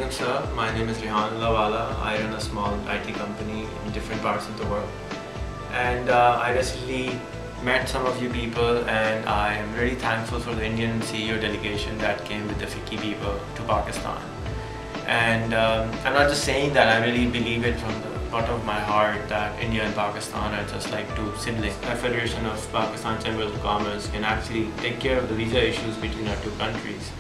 Assalamualaikum sir, my name is Rehan Lawala. I run a small IT company in different parts of the world, and I recently met some of you people, and I am really thankful for the Indian CEO delegation that came with the FICCI people to Pakistan. And I'm not just saying that, I really believe it from the bottom of my heart that India and Pakistan are just like two siblings. The Federation of Pakistan Chambers of Commerce can actually take care of the visa issues between our two countries.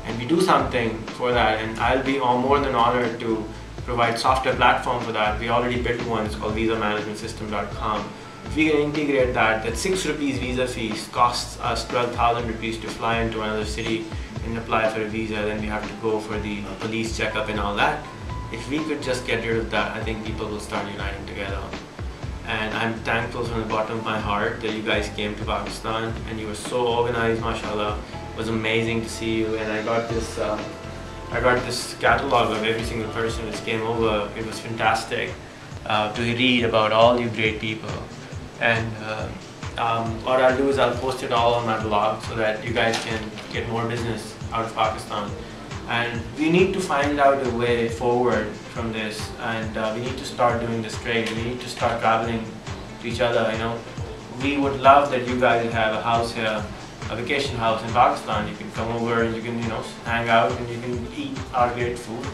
And we do something for that, and I'll be more than honored to provide software platform for that. We already built one, it's called visamanagementsystem.com. If we can integrate that 6 rupees visa fees costs us 12,000 rupees to fly into another city and apply for a visa, then we have to go for the police checkup and all that. If we could just get rid of that, I think people will start uniting together. And I'm thankful from the bottom of my heart that you guys came to Pakistan and you were so organized, mashallah. It was amazing to see you, and I got this catalog of every single person which came over. It was fantastic to read about all you great people. And what I'll do is I'll post it all on my blog so that you guys can get more business out of Pakistan. And we need to find out a way forward from this, and we need to start doing this trade. We need to start traveling to each other. You know, we would love that you guys have a house here, a vacation house in Pakistan. You can come over and you can, hang out and you can eat our great food.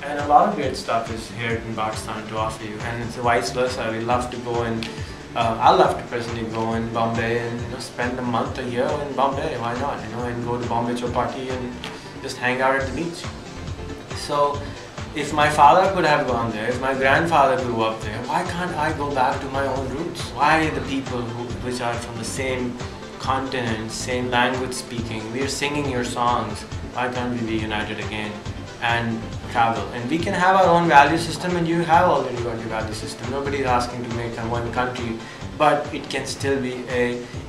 And a lot of great stuff is here in Pakistan to offer you. And it's vice versa. We love to go and I'd love to personally go in Bombay and spend a month, a year in Bombay. Why not? And go to Bombay Chowpatty and just hang out at the beach. So if my father could have gone there, if my grandfather grew up there, why can't I go back to my own roots? Why the people which are from the same continent, same language speaking, we are singing your songs, why can't we be united again and travel? And we can have our own value system, and you have already got your value system. Nobody is asking to make one country, but it can still be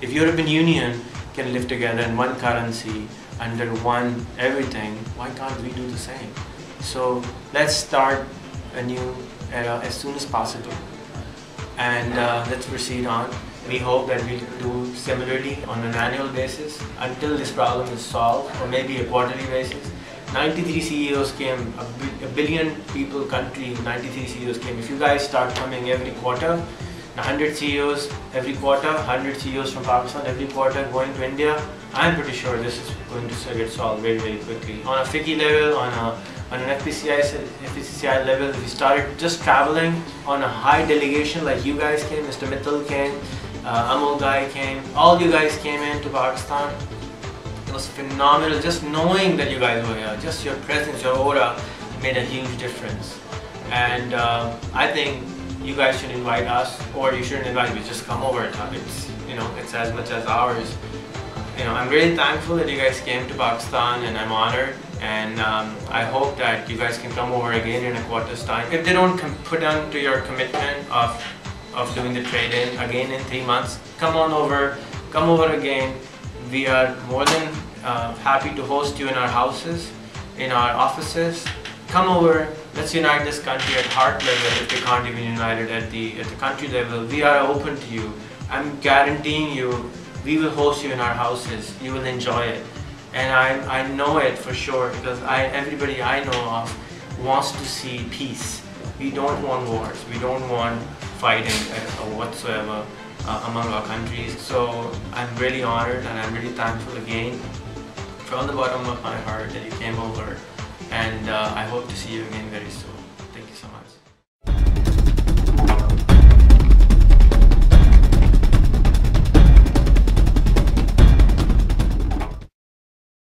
if European Union can live together in one currency, under one everything, why can't we do the same? So let's start a new era as soon as possible, and let's proceed on. We hope that we can do similarly on an annual basis until this problem is solved, or maybe a quarterly basis. 93 CEOs came, a billion people country, 93 CEOs came. If you guys start coming every quarter, 100 CEOs every quarter, 100 CEOs from Pakistan every quarter going to India, I'm pretty sure this is going to get solved very, very quickly. On a FICCI level, on an FPCI level, we started just traveling on a high delegation, like you guys came, Mr. Mittal came, Amol Guy came, all you guys came into Pakistan. It was phenomenal. Just knowing that you guys were here, just your presence, your aura made a huge difference. And I think you guys should invite us, or you shouldn't invite me, just come over. It's as much as ours. I'm really thankful that you guys came to Pakistan, and I'm honored, and I hope that you guys can come over again in a quarter's time. If they don't put on to your commitment of doing the trade-in again in 3 months, come over again. We are more than happy to host you in our houses, in our offices. Come over, let's unite this country at heart level. If we can't even unite it at the country level, we are open to you. I'm guaranteeing you, we will host you in our houses. You will enjoy it, and I know it for sure, because everybody I know of wants to see peace. We don't want wars. We don't want fighting whatsoever among our countries. So I'm really honored, and I'm really thankful again from the bottom of my heart that you came over, and I hope to see you again very soon. Thank you so much.